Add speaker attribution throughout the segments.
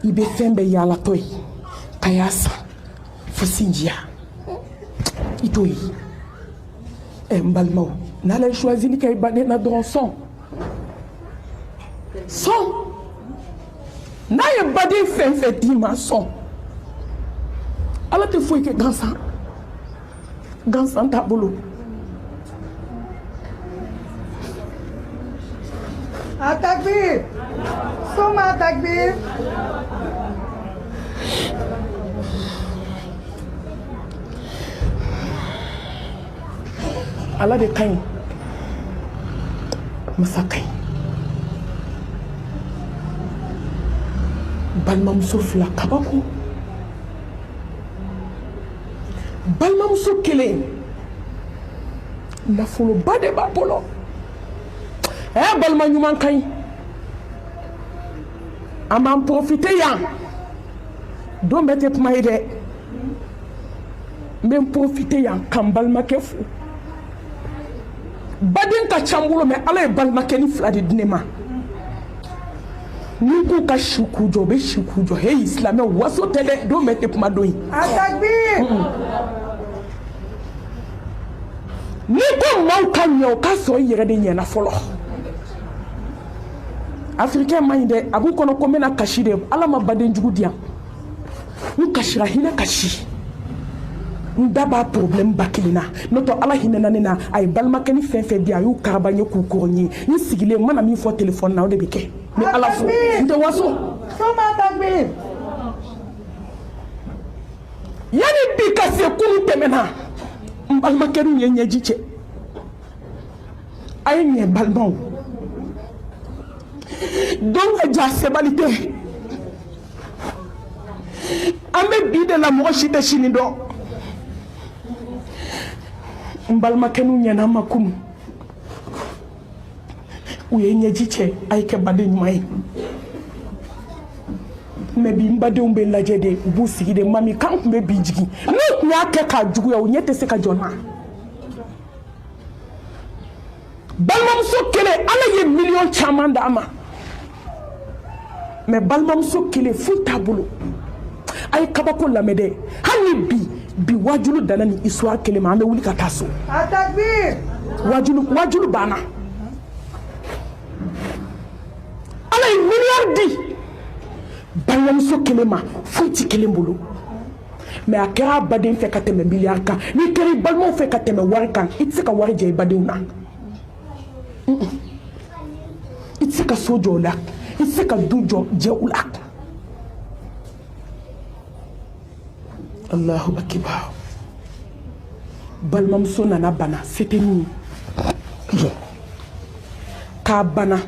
Speaker 1: i bɛ fɛn bɛɛ yaalatɔ ye ka y'a san fo sinjiya i t'o ye n balimaw n'ala ye choisili kɛ i baden na dɔrɔn sɔn n'a ye baden fɛn fɛn d'i ma sɔn ala tɛ foyi kɛ gansan t'a bolo.
Speaker 2: Takbir! Soma takbir!
Speaker 1: Ala de ka ɲi masa ka ɲi balimamuso fila kabako balimamuso kelen nafoloba de b'a bolo balima ɲuman ka ɲi an b'an profite yan don bɛɛ tɛ kuma ye dɛ n bɛ n profite yan ka n balimakɛ fo baden ka ca n bolo mɛ ala ye balimakɛ ni fila de di ne ma ni k'u ka si k'u jɔ u bɛ si k'u jɔ heyi silamɛw waso tɛ dɛ don bɛɛ tɛ kuma don yen ni ko maaw ka ɲɛ o k'a sɔrɔ i yɛrɛ de ɲɛna fɔlɔ africain ma ɲi dɛ a b'u kɔnɔ ko n bɛna kasi de ala ma baden jugu di yan n kasira hinɛ kasi n da b'a problème ba kelen na n'o tɛ ala hinɛna ne na a ye balimakɛ ni fɛn fɛn di a y'u karaba n ye k'u kɔrɔ n ye n sigilen n mana min fɔ téléphone na o de bɛ kɛ n bɛ ala fo n tɛ waso yanni bi ka se kunun tɛmɛna n balimakɛw ye ɲɛji cɛ a ye ɲɛ balimaw don ka ja sebali tɛ an bɛ bi de la mɔgɔ si tɛ sini dɔn n balimakɛw ɲɛna ma kunu u ye ɲɛji cɛ a ye kɛ baden ɲuman ye mɛ bi n badenw bɛ lajɛ de u b'u sigi de mami kan tun bɛ bi jigin n'u tun y'a kɛ k'a juguya u ɲɛ tɛ se ka jɔ n na balimamuso kelen ala ye miliyɔn caman d'a ma mɛ balimamuso kelen foyi t'a bolo a ye kabako lamɛn dɛ hali bi wajulu danna ni histoire kelen ma an bɛ wuli ka taa so wajulu banna ala ye miliyari di balimamuso kelen ma foyi tɛ kelen bolo mɛ a kɛra a baden fɛ ka tɛmɛ miliyari kan n'i kɛra i balimaw fɛ ka tɛmɛ wari kan i tɛ se ka wari jɛ i badenw na i tɛ se ka so jɔ o la i tɛ se ka du jɛ u la Allahu akibar balimamuso nana bana c'était min k'a bana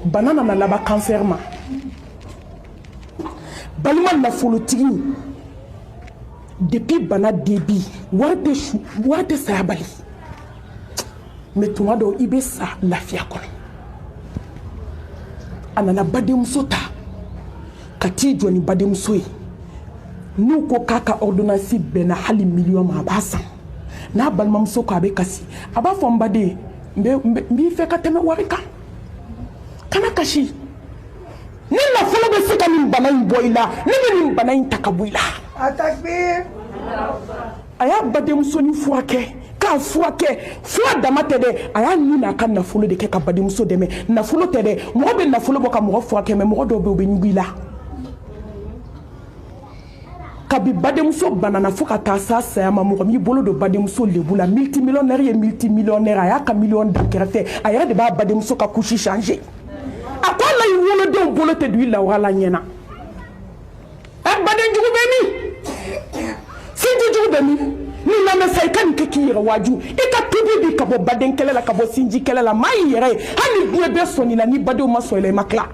Speaker 1: bana nana laban cancer ma balima nafolotigi depuis bana début wari tɛ saya bali mɛ tuma dɔw i bɛ sa lafiya kɔnɔ a nana badenmuso ta ka t'i jɔ ni badenmuso ye n'u ko k'a ka ordonnance bɛnna hali miliyɔn ma a b'a san n'a balimamuso ko a bɛ kasi a b'a fɔ n baden n b'i fɛ ka tɛmɛ wari kan kana kasi ni nafolo bɛ se ka nin bana in bɔ i la ne bɛ nin bana in ta ka bɔ i la a y'a badenmuso ni furakɛ k'a furakɛ fura dama tɛ dɛ a y'a ni n'a ka nafolo de kɛ ka badenmuso dɛmɛ nafolo tɛ dɛ mɔgɔ bɛ nafolo bɔ ka mɔgɔ furakɛ mɛ mɔgɔ dɔw bɛ yen u bɛ ɲugu i la kabi badenmuso banana fo ka taa s'a saya ma mɔgɔ m'i bolo don badenmuso lebu la multimillionnaire ye multimillionnaire a y'a ka miliyɔn da kɛrɛfɛ a yɛrɛ de b'a badenmuso ka couche changer a ko ala y'i wolodenw bolo tɛ don i lawala ɲɛna badenjugu bɛ min sinjijugu bɛ min ni lamɛn sa i ka nin kɛ k'i yɛrɛ waaju i ka tubi bi ka bɔ baden kɛlɛ la ka bɔ sinji kɛlɛ la maa y'i yɛrɛ ye hali ni diɲɛ bɛɛ sɔnni la ni badenw ma sɔn i la i ma tila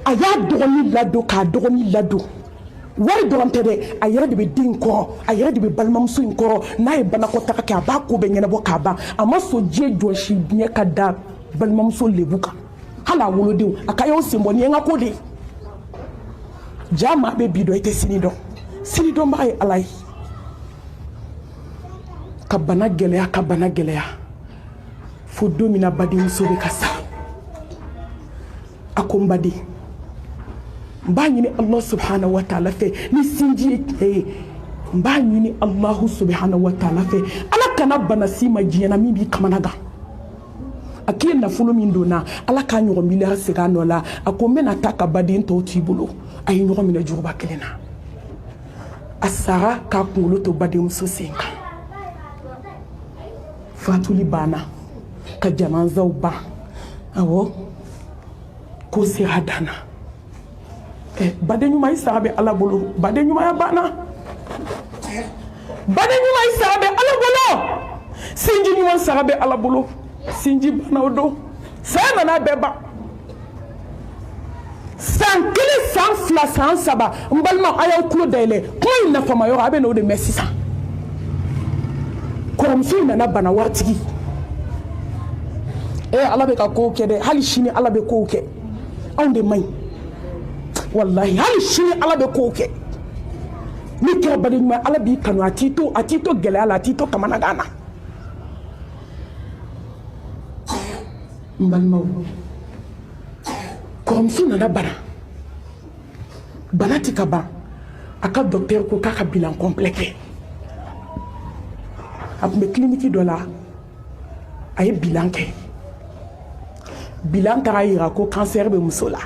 Speaker 1: a y'a dɔgɔnin ladon k'a dɔgɔnin ladon wari dɔrɔn tɛ dɛ a yɛrɛ de bɛ den kɔrɔ a yɛrɛ de bɛ balimamuso in kɔrɔ n'a ye banakɔtaga kɛ a b'a ko bɛɛ ɲɛnabɔ k'a ban a ma sɔn diɲɛ jɔsi diɲɛ ka da balimamuso lebu kan hali a wolodenw a ka y'aw sen bɔ nin ye n ka ko de ye ja maa bɛ bi dɔn i tɛ sini dɔn sini dɔnbaga ye ala ye ka bana gɛlɛya fo don min na badenmuso bɛ ka sa a ko n baden n b'a ɲini Allah subhanahu wa ta'ala fɛ ni sinji ye tiɲɛ ye n b'a ɲini Allah subhanahu wa ta'ala fɛ ala kana bana si ma diɲɛ na min b'i kamana gan a k'i ye nafolo min donna ala k'a ɲɔgɔn miliyari segin a nɔ la a ko n bɛna taa ka baden tɔw t'i bolo a ye ɲɔgɔn minɛ juguba kelen na a sara k'a kunkolo to badenmuso sen kan fatuli banna ka janazaw ban awɔ ko sera danna baden ɲuman i sara bɛ ala bolo baden ɲumanya banna baden ɲuman i sara bɛ ala bolo sinji ɲuman sara bɛ ala bolo sinji banna o don saya nana bɛɛ ban san kelen san fila san saba n balima a y'aw tulo dayɛlɛ kuma in nafama yɔrɔ a bɛ n'o de mɛn sisan kɔrɔmuso in nana bana waritigi ala bɛ ka kow kɛ dɛ hali sini ala bɛ kow kɛ anw de man ɲi wallahi hali sini ala bɛ kow kɛ ni kɛra baden ɲuman ala b'i kanu a t'i to gɛlɛya la a t'i to kamanagan na n balimaw kɔrɔmuso nana bana tɛ ka ban a ka docteur ko k'a ka bilan complet kɛ a tun bɛ clinique dɔ la a ye bilan kɛ bilan taara yira ko cancer bɛ muso la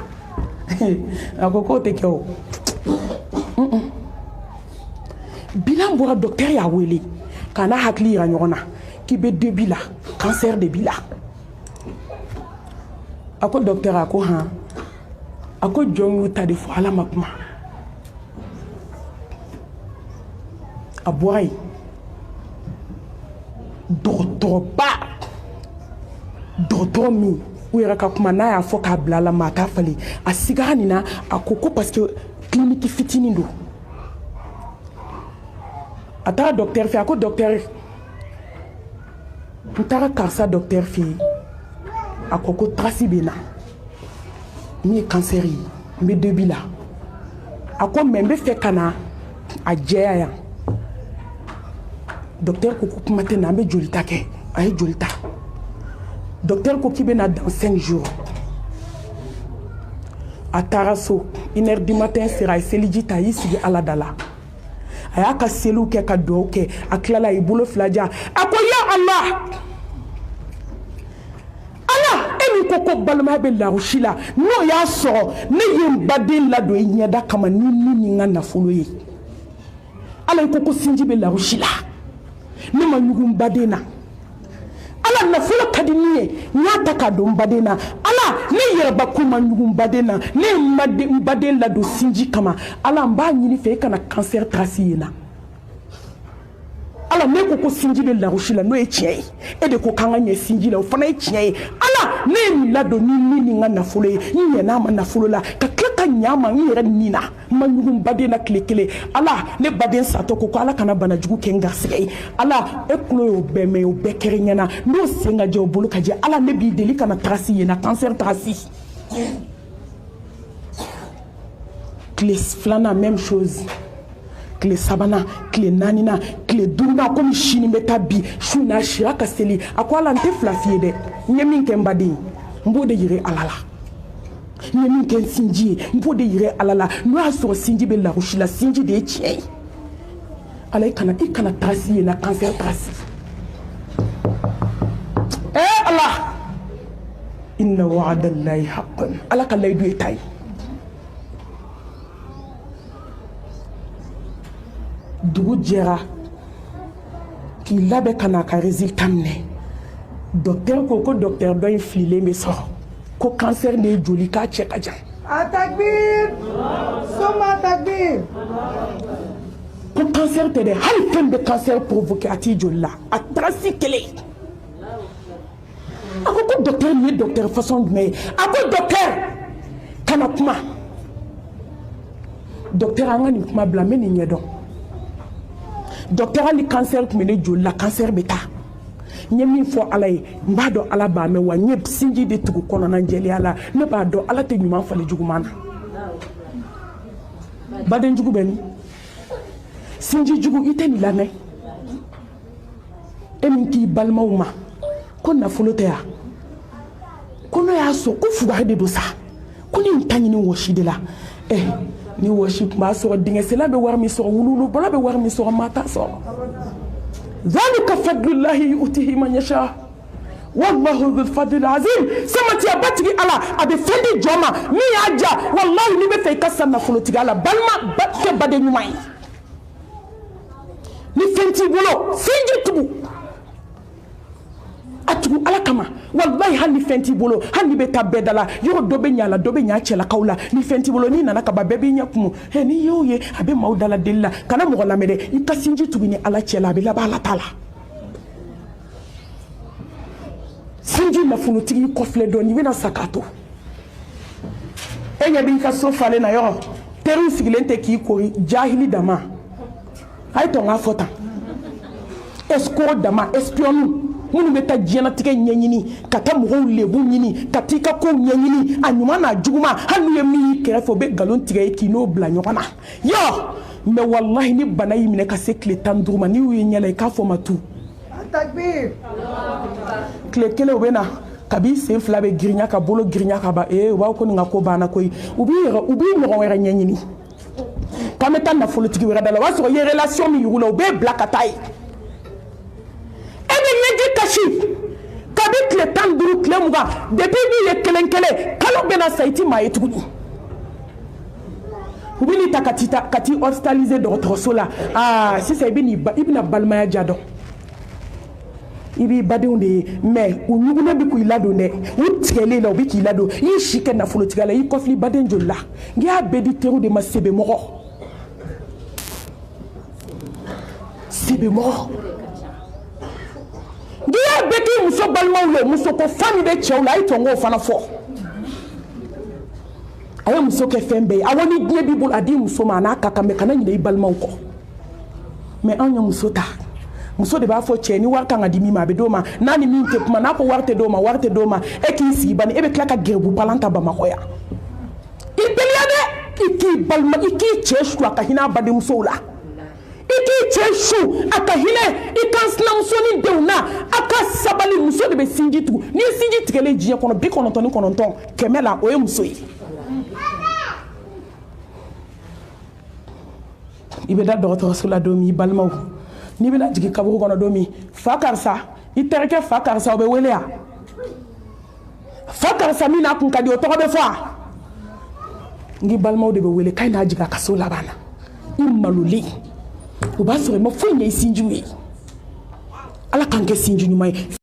Speaker 1: a ko k'o tɛ kɛ o bilan bɔra docteur y'a wele k'a n'a hakili yira ɲɔgɔn na k'i bɛ début la cancer de b'i la a ko docteur a ko han a ko jɔn y'u ta de fɔ ala ma kuma a bɔra yen dɔgɔtɔrɔ min u yɛrɛ ka kuma n'a y'a fɔ k'a bila a la maa t'a falen a sigara nin na a ko parce que clinique fitinin don a taara docteur fɛ a ko docteur n taara karisa docteur fɛ yen a ko traci bɛ na min ye cancer ye n bɛ début la a ko mais n bɛ fɛ ka na a jɛya yan docteur ko kuma tɛ na an bɛ jolita kɛ a ye joli ta docteur ko k'i bɛ na dans 5 jours a taara so 1h du matin sera a ye seliji ta a y'i sigi ala da la a y'a ka seliw kɛ ka dugawu kɛ a tilala a y'i bolo fila jan a ko ya Allah ko balimaya bɛ larusi la n'o y'a sɔrɔ ne ye n baden ladon i ɲɛda kama ni min ka nafolo ye ala ko sinji bɛ larusi la ne ma ɲugu n baden na ala nafolo ka di min ye n y'a ta k'a don n baden na ala ne yɛrɛbakun ma ɲugu n baden na ne ye n baden ladon sinji kama ala n b'a ɲini fɛ e kana cancer traci ye na ala ne ko sinji bɛ larusi la n'o ye tiɲɛ ye e de ko k'an ka ɲɛ sinji la o fana ye tiɲɛ ye ala ne ye nin ladon ni min ka nafolo ye n ɲɛna ma nafolo la ka tila ka ɲa ma n yɛrɛ nin na n ma ɲugu n baden na tile kelen ala ne baden satɔ ko ala kana banajugu kɛ n garisɛgɛ ye ala e tulo y'o bɛɛ mɛn o bɛɛ kɛra ɲɛna n'o sen ka jɛ o bolo ka jɛ ala ne b'i deli kana traci ye na cancer traci tile filanan même chose tile sabanan tile naaninan tile duurunan komi sini bɛ taa bi su n'a sira ka seli a ko ala n tɛ fila f'i ye dɛ n ye min kɛ n baden n b'o de yira ala la n ye min kɛ n sinji ye n b'o de yira ala la n'o y'a sɔrɔ sinji bɛ lagosi la sinji de ye tiɲɛ ye ala i kana traci ye na cancer traci ala inna wa'adallahi haqqan ala ka layidu ye ta ye dugu jɛra k'i labɛn ka na a ka résultat minɛ docteur ko docteur dɔ in fililen bɛ sɔrɔ ko cancer de ye joli k'a cɛ ka jan
Speaker 2: atakbir soma takbir
Speaker 1: ko cancer tɛ dɛ hali fɛn bɛ cancer provoquer a t'i joli la a traci kelen a ko docteur nin ye docteur façon jumɛn ye a ko docteur kana kuma docteur an ka nin kuma bila n bɛ nin ɲɛdɔn docteur hali cancer tun bɛ ne joli la cancer bɛ taa n ye min fɔ ala ye n b'a dɔn ala b'a mɛn wa n ye sinji de tugu kɔnɔna jɛlenya la ne b'a dɔn ala tɛ ɲuman falen juguman na badenjugu bɛ min sinji jugu i tɛ nin lamɛn e min k'i balimaw ma ko nafolo tɛ yan ko n'o y'a sɔrɔ ko fugari de don sa ko ni ntani ni woshi de la ni woshi ma so dinga sela be war mi so wululu bala be war mi so mata so zalika fadlullahi yu'tihi man yasha wallahu dhul fadl azim samati abatri ala abe fendi joma mi aja wallahi ni be fe kasana fuloti ala balma batte bade nyumai ni fenti bolo finji tubu atugu ala kama wallahi hani fenti bolo hani be tabedala yoro dobe nyala dobe nya chela kaula ni fenti bolo ni nana kaba bebe nyakumu he ni yoye abe maudala dilla kana mo la mede itasinji tubi ni ala chela be la bala tala sinji na funu tigi kofle do ni wena sakato enya bi ka so fale na yo teru sigilente ki kori jahili dama ay to nga fota escroc dama espion munu beta jena tike nyenyini kata mo lebu nyini katika ko nyenyini anyuma na juguma hanu ye mi kerefo be galon tike ki no bla nyona yo me wallahi ni banayi mine ka se kle tanduma ni wi nyala ka fo matu
Speaker 2: takbir
Speaker 1: kle kele obena kabi se flabe grinya ka bolo grinya ka ba wa ko nga ko bana koy ubi no wera nyenyini kameta na folo tiki wera dala waso ye relation mi yulo be black atai kashi kabit le tanduru klemuga depuis bi ye kelenkele kalo bena saiti ma etuguni ubini takatita kati hospitalisé docteur sola si c'est ibina balmaya jado ibi badunde mais unyugune bi ku ilado ne utkele la obi ki ilado yi shike na folo tigala yi kofli badenjola ngia bedi teru de masebe moro sebe moro dia beti muso balma le muso ko fami de chewla itongo fana fo aya muso ke fembe awoni die bibul adi muso mana kaka me kana nyide balma ko me anya muso ta muso de ba fo cheni warka ngadi mi ma be doma nani mi te kuma na ko warte doma e ki si bani e be klaka gerbu palanta ba makoya ibeliade iki balma iki cheshu akahina bade muso la iki cheshu akahine ikansna musoni deuna aka sabali muso de be sinjitu ni sinjitu kele jiye kono bi kono ton kemela oye muso yi ibe da docteur sula domi balmaw ni bina jigi kaburu kono domi fakarsa itereke fakarsa obe welea fakarsa mina kun kadi otogo be fa ngi balmaw de be wele kayna jiga kasola bana immaluli uba sore mo funya isinjuwe ala kanke sinju nyumai